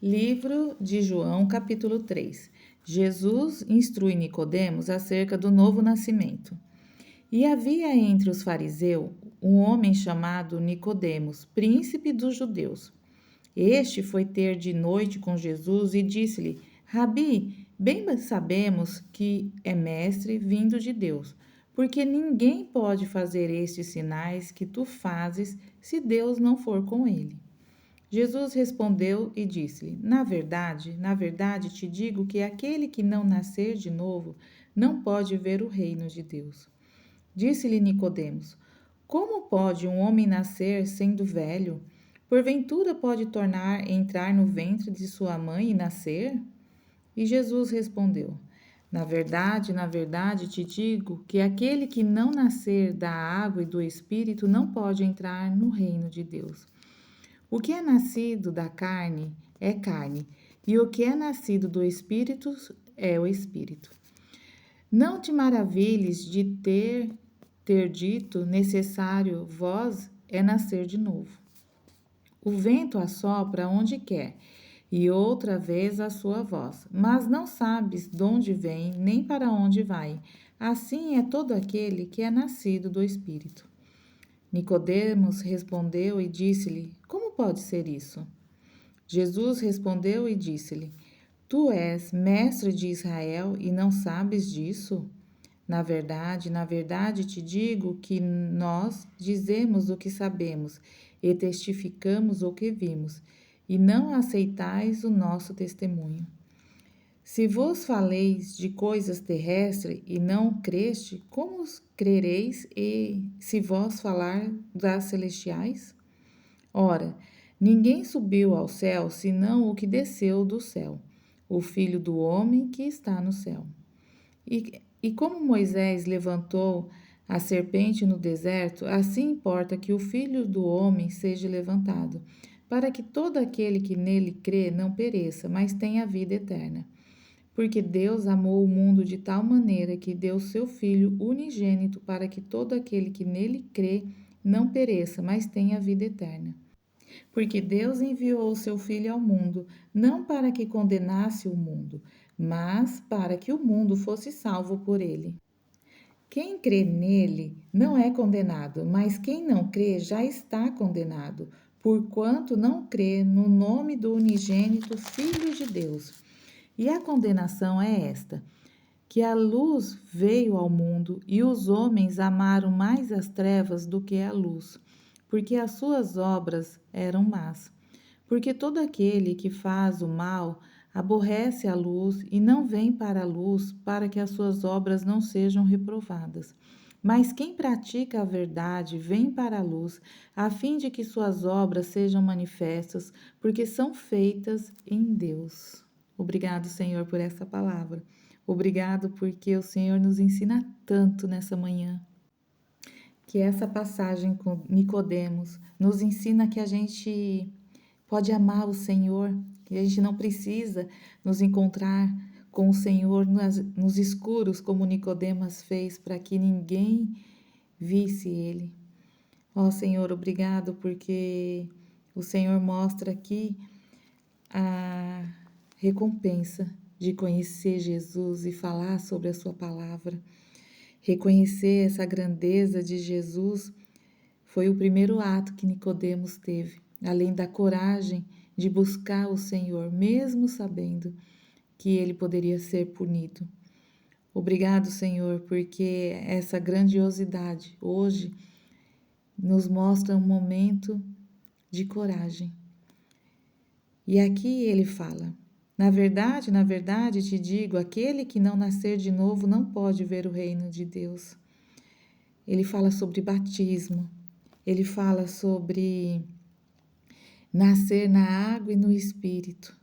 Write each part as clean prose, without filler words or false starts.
Livro de João, capítulo 3. Jesus instrui Nicodemos acerca do novo nascimento. E havia entre os fariseus um homem chamado Nicodemos, príncipe dos judeus. Este foi ter de noite com Jesus e disse-lhe: Rabi, bem sabemos que é mestre vindo de Deus, porque ninguém pode fazer estes sinais que tu fazes se Deus não for com ele. Jesus respondeu e disse-lhe: na verdade te digo que aquele que não nascer de novo não pode ver o reino de Deus. Disse-lhe Nicodemos: Como pode um homem nascer sendo velho? Porventura pode tornar entrar no ventre de sua mãe e nascer? E Jesus respondeu: na verdade te digo que aquele que não nascer da água e do espírito não pode entrar no reino de Deus. O que é nascido da carne é carne, e o que é nascido do espírito é o espírito. Não te maravilhes de ter dito necessário vós é nascer de novo. O vento assopra onde quer, e outra vez a sua voz, mas não sabes de onde vem, nem para onde vai. Assim é todo aquele que é nascido do Espírito. Nicodemos respondeu e disse-lhe: Como pode ser isso? Jesus respondeu e disse-lhe: Tu és mestre de Israel e não sabes disso? Na verdade te digo que nós dizemos o que sabemos e testificamos o que vimos, e não aceitais o nosso testemunho. Se vos faleis de coisas terrestres e não creste, como crereis e se vos falar das celestiais? Ora, ninguém subiu ao céu senão o que desceu do céu, o Filho do homem que está no céu. E como Moisés levantou a serpente no deserto, assim importa que o Filho do homem seja levantado, para que todo aquele que nele crê não pereça, mas tenha vida eterna. Porque Deus amou o mundo de tal maneira que deu seu Filho unigênito para que todo aquele que nele crê não pereça, mas tenha vida eterna. Porque Deus enviou o seu Filho ao mundo, não para que condenasse o mundo, mas para que o mundo fosse salvo por ele. Quem crê nele não é condenado, mas quem não crê já está condenado, porquanto não crê no nome do unigênito Filho de Deus. E a condenação é esta: que a luz veio ao mundo e os homens amaram mais as trevas do que a luz, porque as suas obras eram más. Porque todo aquele que faz o mal aborrece a luz e não vem para a luz para que as suas obras não sejam reprovadas. Mas quem pratica a verdade vem para a luz, a fim de que suas obras sejam manifestas, porque são feitas em Deus. Obrigado, Senhor, por essa palavra. Obrigado porque o Senhor nos ensina tanto nessa manhã. Que essa passagem com Nicodemos nos ensina que a gente pode amar o Senhor, que a gente não precisa nos encontrar com o Senhor nos escuros, como Nicodemos fez, para que ninguém visse ele. Ó Senhor, obrigado porque o Senhor mostra aqui a recompensa de conhecer Jesus e falar sobre a sua palavra. Reconhecer essa grandeza de Jesus foi o primeiro ato que Nicodemos teve, além da coragem de buscar o Senhor, mesmo sabendo que ele poderia ser punido. Obrigado, Senhor, porque essa grandiosidade hoje nos mostra um momento de coragem. E aqui ele fala: na verdade te digo, aquele que não nascer de novo não pode ver o reino de Deus. Ele fala sobre batismo, ele fala sobre nascer na água e no Espírito.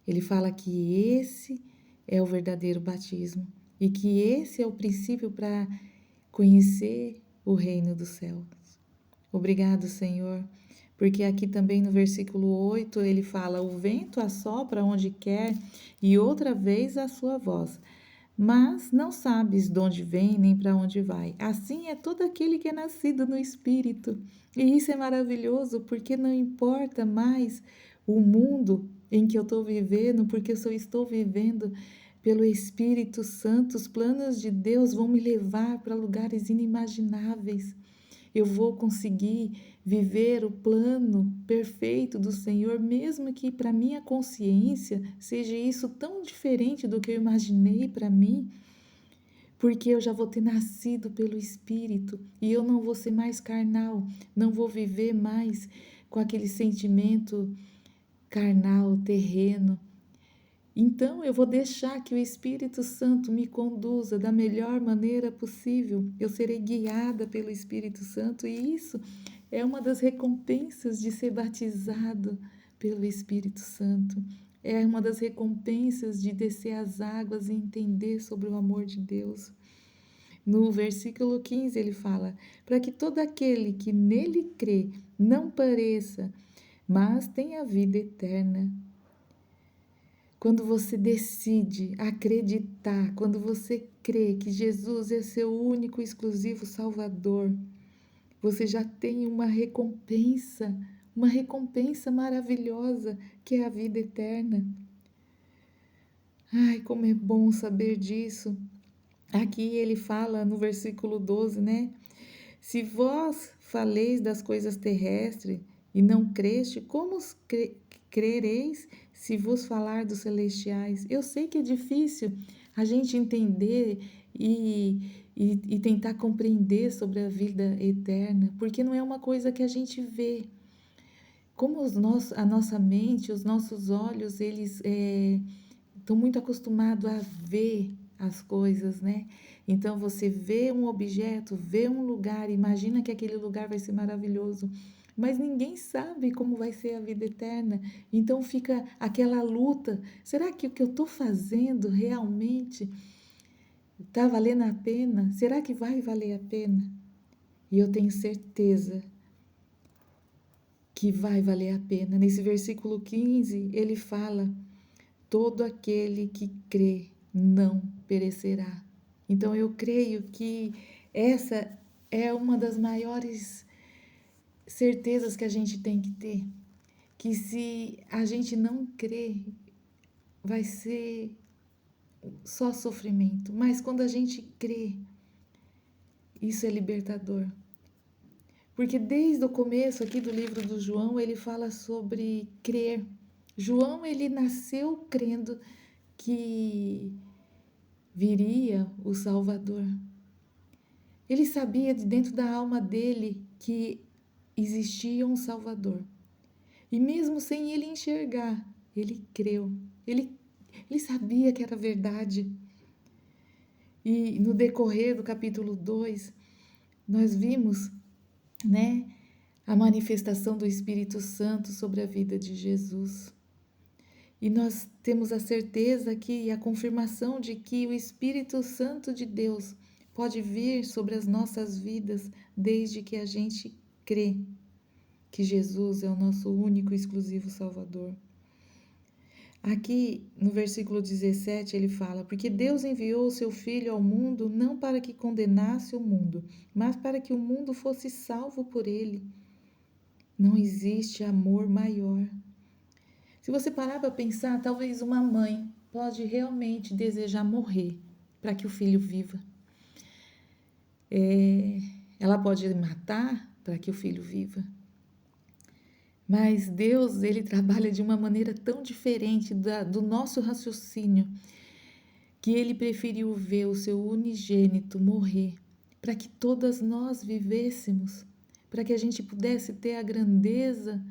Ele fala que esse é o verdadeiro batismo e que esse é o princípio para conhecer o reino dos céus. Obrigado, Senhor, porque aqui também no versículo 8 ele fala: o vento assopra onde quer e outra vez a sua voz, mas não sabes de onde vem nem para onde vai. Assim é todo aquele que é nascido no Espírito. E isso é maravilhoso, porque não importa mais o mundo em que eu estou vivendo, porque eu só estou vivendo pelo Espírito Santo. Os planos de Deus vão me levar para lugares inimagináveis. Eu vou conseguir viver o plano perfeito do Senhor, mesmo que para minha consciência seja isso tão diferente do que eu imaginei para mim, porque eu já vou ter nascido pelo Espírito e eu não vou ser mais carnal, não vou viver mais com aquele sentimento carnal, terreno. Então eu vou deixar que o Espírito Santo me conduza da melhor maneira possível. Eu serei guiada pelo Espírito Santo e isso é uma das recompensas de ser batizado pelo Espírito Santo. É uma das recompensas de descer as águas e entender sobre o amor de Deus. No versículo 15 ele fala: para que todo aquele que nele crê não pereça, mas tenha vida eterna. Quando você decide acreditar, quando você crê que Jesus é seu único e exclusivo Salvador, você já tem uma recompensa maravilhosa, que é a vida eterna. Ai, como é bom saber disso. Aqui ele fala no versículo 12, né? Se vós faleis das coisas terrestres e não creste, como crereis se vos falar dos celestiais? Eu sei que é difícil a gente entender e tentar compreender sobre a vida eterna, porque não é uma coisa que a gente vê. Como a nossa mente, os nossos olhos, eles estão muito acostumados a ver as coisas, né? Então você vê um objeto, vê um lugar, imagina que aquele lugar vai ser maravilhoso, mas ninguém sabe como vai ser a vida eterna. Então fica aquela luta. Será que o que eu estou fazendo realmente está valendo a pena? Será que vai valer a pena? E eu tenho certeza que vai valer a pena. Nesse versículo 15, ele fala: todo aquele que crê não perecerá. Então eu creio que essa é uma das maiores certezas que a gente tem que ter, que se a gente não crer, vai ser só sofrimento, mas quando a gente crê, isso é libertador. Porque desde o começo aqui do livro do João, ele fala sobre crer. João, ele nasceu crendo que viria o Salvador. Ele sabia de dentro da alma dele que existia um Salvador. E mesmo sem ele enxergar, ele creu. Ele sabia que era verdade. E no decorrer do capítulo 2, nós vimos, né, a manifestação do Espírito Santo sobre a vida de Jesus. E nós temos a certeza aqui e a confirmação de que o Espírito Santo de Deus pode vir sobre as nossas vidas desde que a gente crê que Jesus é o nosso único e exclusivo Salvador. Aqui no versículo 17 ele fala: porque Deus enviou o seu Filho ao mundo não para que condenasse o mundo, mas para que o mundo fosse salvo por ele. Não existe amor maior. Se você parar para pensar, talvez uma mãe pode realmente desejar morrer para que o filho viva. Ela pode matar para que o filho viva. Mas Deus, ele trabalha de uma maneira tão diferente do nosso raciocínio, que ele preferiu ver o seu unigênito morrer para que todas nós vivêssemos, para que a gente pudesse ter a grandeza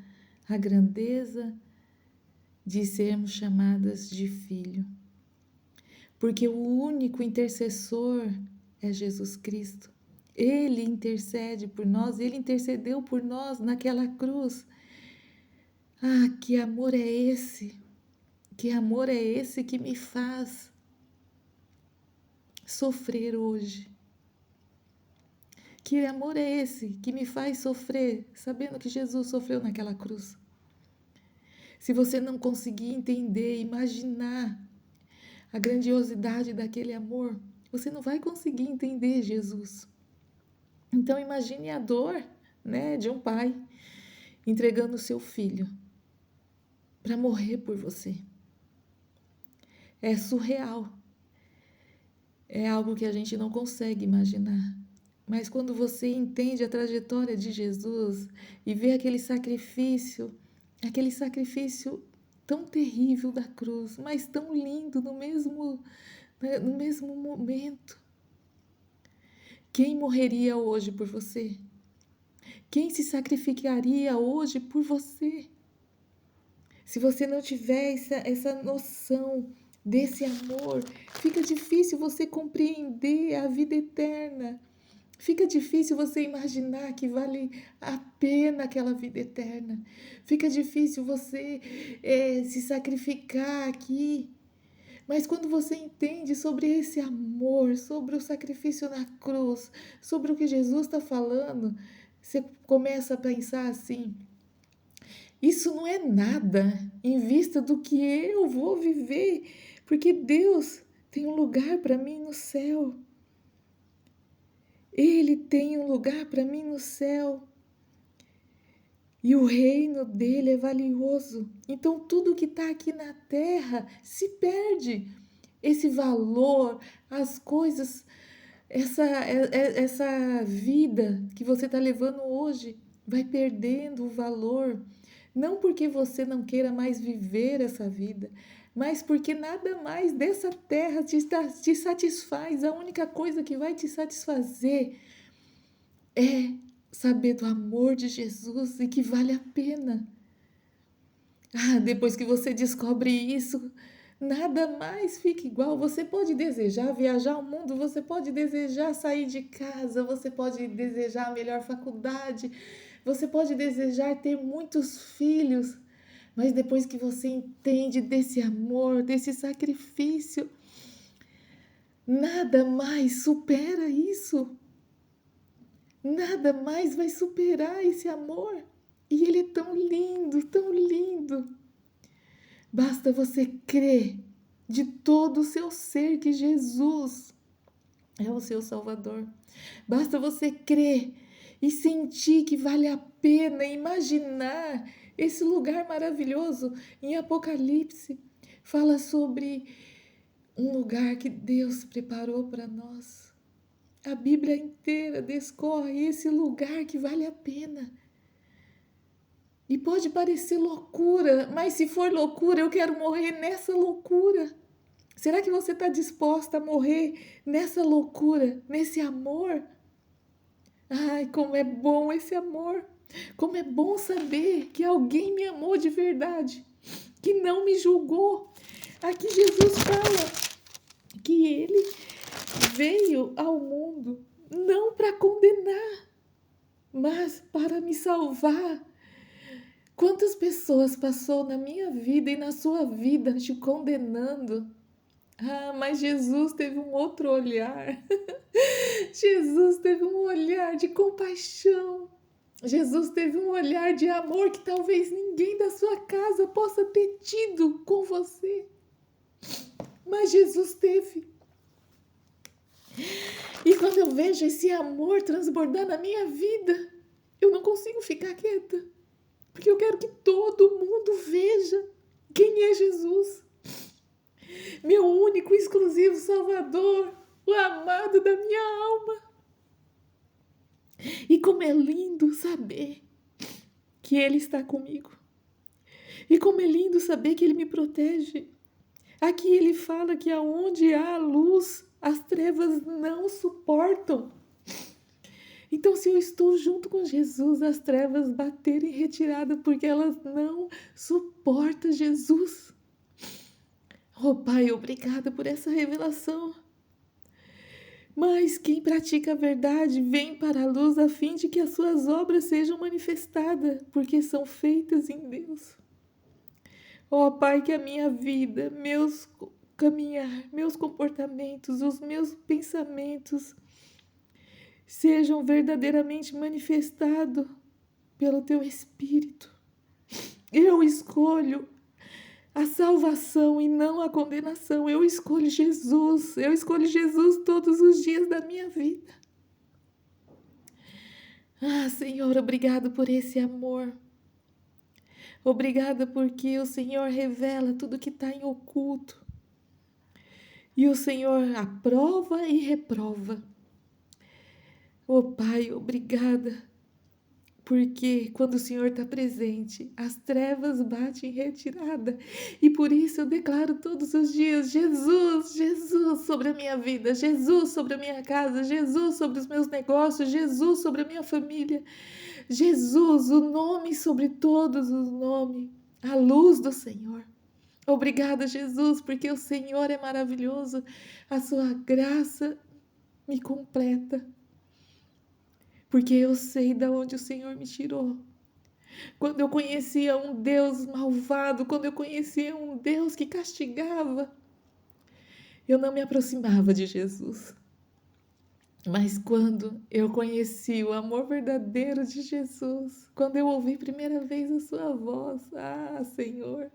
de sermos chamadas de filho. Porque o único intercessor é Jesus Cristo. Ele intercede por nós, ele intercedeu por nós naquela cruz. Ah, que amor é esse? Que amor é esse que me faz sofrer hoje? Que amor é esse que me faz sofrer sabendo que Jesus sofreu naquela cruz? Se você não conseguir entender, imaginar a grandiosidade daquele amor, você não vai conseguir entender Jesus. Então imagine a dor, né, de um pai entregando o seu filho para morrer por você. É surreal. É algo que a gente não consegue imaginar. Mas quando você entende a trajetória de Jesus e vê aquele sacrifício tão terrível da cruz, mas tão lindo no mesmo momento. Quem morreria hoje por você? Quem se sacrificaria hoje por você? Se você não tiver essa noção desse amor, fica difícil você compreender a vida eterna. Fica difícil você imaginar que vale a pena aquela vida eterna. Fica difícil você se sacrificar aqui. Mas quando você entende sobre esse amor, sobre o sacrifício na cruz, sobre o que Jesus está falando, você começa a pensar assim: isso não é nada em vista do que eu vou viver, porque Deus tem um lugar para mim no céu. Ele tem um lugar para mim no céu. E o reino dele é valioso. Então tudo que está aqui na terra se perde. Esse valor, as coisas, essa vida que você está levando hoje vai perdendo o valor. Não porque você não queira mais viver essa vida, mas porque nada mais dessa terra te satisfaz. A única coisa que vai te satisfazer é saber do amor de Jesus e que vale a pena. Depois que você descobre isso, nada mais fica igual. Você pode desejar viajar o mundo, você pode desejar sair de casa, você pode desejar a melhor faculdade, você pode desejar ter muitos filhos, mas depois que você entende desse amor, desse sacrifício, nada mais supera isso. Nada mais vai superar esse amor. E ele é tão lindo, tão lindo. Basta você crer de todo o seu ser que Jesus é o seu Salvador. Basta você crer e sentir que vale a pena imaginar esse lugar maravilhoso. Em Apocalipse, fala sobre um lugar que Deus preparou para nós. A Bíblia inteira descorre esse lugar que vale a pena. E pode parecer loucura, mas se for loucura, eu quero morrer nessa loucura. Será que você está disposta a morrer nessa loucura, nesse amor? Ai, como é bom esse amor! Como é bom saber que alguém me amou de verdade, que não me julgou. Aqui Jesus fala que ele veio ao mundo não para condenar, mas para me salvar. Quantas pessoas passou na minha vida e na sua vida te condenando? Mas Jesus teve um outro olhar. Jesus teve um olhar de compaixão. Jesus teve um olhar de amor que talvez ninguém da sua casa possa ter tido com você. Mas Jesus teve. E quando eu vejo esse amor transbordar na minha vida, eu não consigo ficar quieta. Porque eu quero que todo mundo veja quem é Jesus. Meu único e exclusivo Salvador, o amado da minha alma. E como é lindo saber que Ele está comigo. E como é lindo saber que Ele me protege. Aqui Ele fala que aonde há luz, as trevas não suportam. Então, se eu estou junto com Jesus, as trevas baterem em retirada porque elas não suportam Jesus. Oh, Pai, obrigada por essa revelação. Mas quem pratica a verdade vem para a luz a fim de que as suas obras sejam manifestadas, porque são feitas em Deus. Oh, Pai, que a minha vida, meus caminhar, meus comportamentos, os meus pensamentos sejam verdadeiramente manifestados pelo Teu Espírito. Eu escolho a salvação e não a condenação. Eu escolho Jesus. Eu escolho Jesus todos os dias da minha vida. Senhor, obrigado por esse amor. Obrigada porque o Senhor revela tudo que está em oculto. E o Senhor aprova e reprova. Pai, obrigada, porque quando o Senhor está presente, as trevas batem em retirada. E por isso eu declaro todos os dias: Jesus, Jesus sobre a minha vida, Jesus sobre a minha casa, Jesus sobre os meus negócios, Jesus sobre a minha família, Jesus, o nome sobre todos os nomes, a luz do Senhor. Obrigada, Jesus, porque o Senhor é maravilhoso, a sua graça me completa. Porque eu sei de onde o Senhor me tirou. Quando eu conhecia um Deus malvado, quando eu conhecia um Deus que castigava, eu não me aproximava de Jesus. Mas quando eu conheci o amor verdadeiro de Jesus, quando eu ouvi primeira vez a sua voz, Senhor,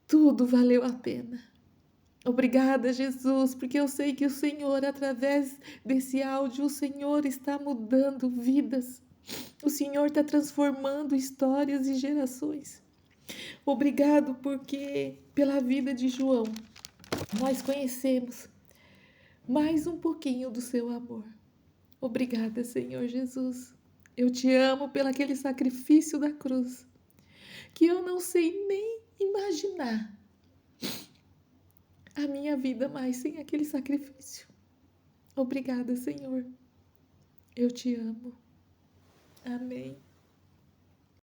tudo valeu a pena. Obrigada, Jesus, porque eu sei que o Senhor, através desse áudio, o Senhor está mudando vidas. O Senhor está transformando histórias e gerações. Obrigado porque pela vida de João nós conhecemos mais um pouquinho do seu amor. Obrigada, Senhor Jesus. Eu te amo pelo aquele sacrifício da cruz, que eu não sei nem imaginar a minha vida mais sem aquele sacrifício. Obrigada, Senhor. Eu te amo. Amém.